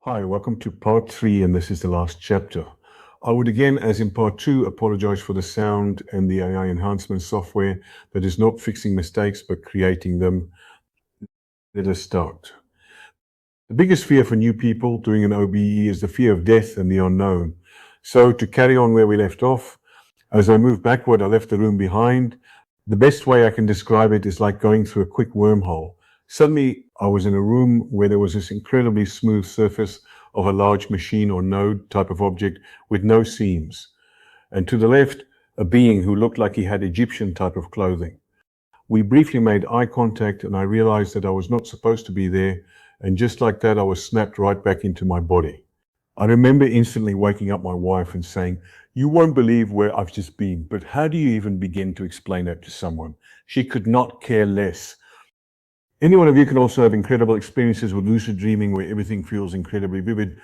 Hi, welcome to part 3, and this is the last chapter. I would again, as in part 2, apologize for the sound and the AI enhancement software that is not fixing mistakes but creating them. Let us start. The biggest fear for new people doing an OBE is the fear of death and the unknown. So to carry on where we left off, as I moved backward, I left the room behind. The best way I can describe it is like going through a quick wormhole. Suddenly, I was in a room where there was this incredibly smooth surface of a large machine or node type of object with no seams. And to the left, a being who looked like he had Egyptian type of clothing. We briefly made eye contact and I realized that I was not supposed to be there. And just like that, I was snapped right back into my body. I remember instantly waking up my wife and saying, "You won't believe where I've just been, but how do you even begin to explain that to someone?" She could not care less. Any one of you can also have incredible experiences with lucid dreaming where everything feels incredibly vivid.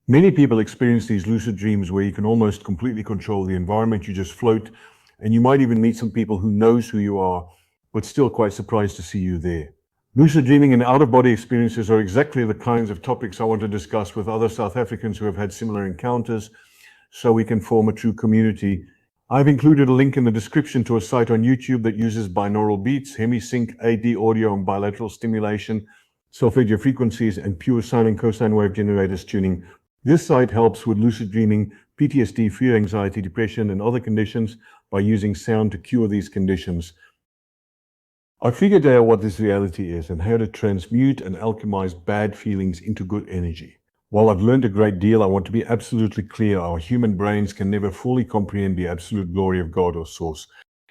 Many people experience these lucid dreams where you can almost completely control the environment, you just float, and you might even meet some people who knows who you are, but still quite surprised to see you there. Lucid dreaming and out-of-body experiences are exactly the kinds of topics I want to discuss with other South Africans who have had similar encounters, so we can form a true community. I've included a link in the description to a site on YouTube that uses binaural beats, hemisync, AD audio and bilateral stimulation, solfeggio frequencies, and pure sine and cosine wave generators tuning. This site helps with lucid dreaming, PTSD, fear, anxiety, depression, and other conditions by using sound to cure these conditions. I figured out what this reality is and how to transmute and alchemize bad feelings into good energy. While I've learned a great deal, I want to be absolutely clear. Our human brains can never fully comprehend the absolute glory of God or Source.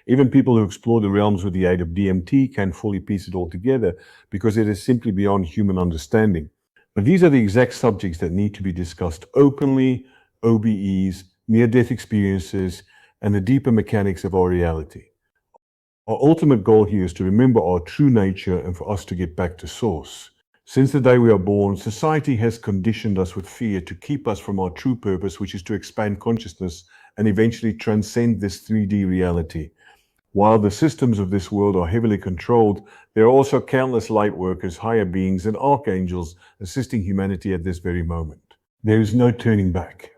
Even people who explore the realms with the aid of DMT can fully piece it all together because it is simply beyond human understanding. But these are the exact subjects that need to be discussed openly: OBEs, near-death experiences, and the deeper mechanics of our reality. Our ultimate goal here is to remember our true nature and for us to get back to Source. Since the day we are born, society has conditioned us with fear to keep us from our true purpose, which is to expand consciousness and eventually transcend this 3D reality. While the systems of this world are heavily controlled, there are also countless light workers, higher beings, and archangels assisting humanity at this very moment. There is no turning back.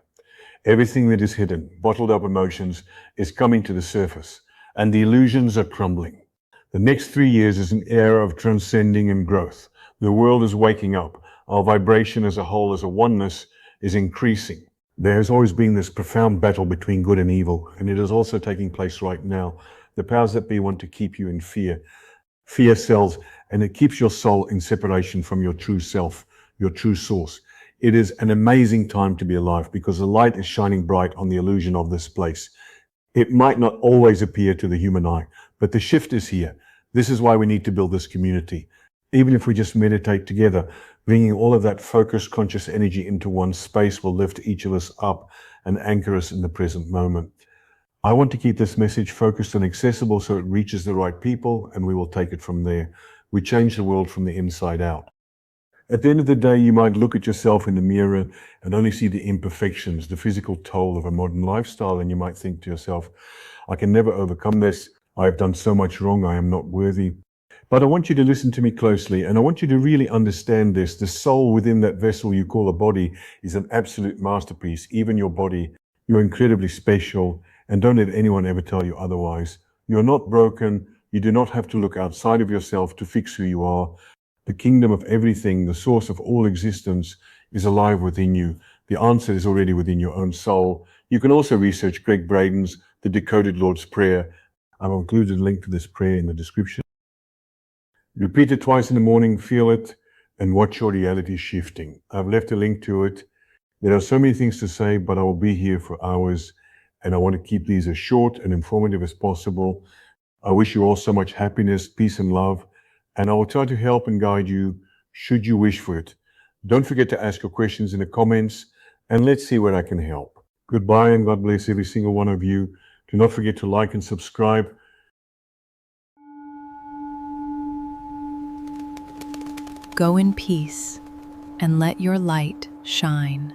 Everything that is hidden, bottled up emotions, is coming to the surface, and the illusions are crumbling. The next 3 years is an era of transcending and growth. The world is waking up. Our vibration as a whole, as a oneness, is increasing. There has always been this profound battle between good and evil, and it is also taking place right now. The powers that be want to keep you in fear. Fear sells, and it keeps your soul in separation from your true self, your true source. It is an amazing time to be alive because the light is shining bright on the illusion of this place. It might not always appear to the human eye, but the shift is here. This is why we need to build this community. Even if we just meditate together, bringing all of that focused, conscious energy into one space will lift each of us up and anchor us in the present moment. I want to keep this message focused and accessible so it reaches the right people, and we will take it from there. We change the world from the inside out. At the end of the day, you might look at yourself in the mirror and only see the imperfections, the physical toll of a modern lifestyle, and you might think to yourself, "I can never overcome this. I have done so much wrong. I am not worthy." But I want you to listen to me closely, and I want you to really understand this. The soul within that vessel you call a body is an absolute masterpiece. Even your body, you're incredibly special, and don't let anyone ever tell you otherwise. You're not broken. You do not have to look outside of yourself to fix who you are. The kingdom of everything, the source of all existence, is alive within you. The answer is already within your own soul. You can also research Greg Braden's The Decoded Lord's Prayer. I've included a link to this prayer in the description. Repeat it twice in the morning, feel it, and watch your reality shifting. I've left a link to it. There are so many things to say, but I will be here for hours, and I want to keep these as short and informative as possible. I wish you all so much happiness, peace, and love, and I will try to help and guide you should you wish for it. Don't forget to ask your questions in the comments, and let's see where I can help. Goodbye, and God bless every single one of you. Do not forget to like and subscribe. Go in peace and let your light shine.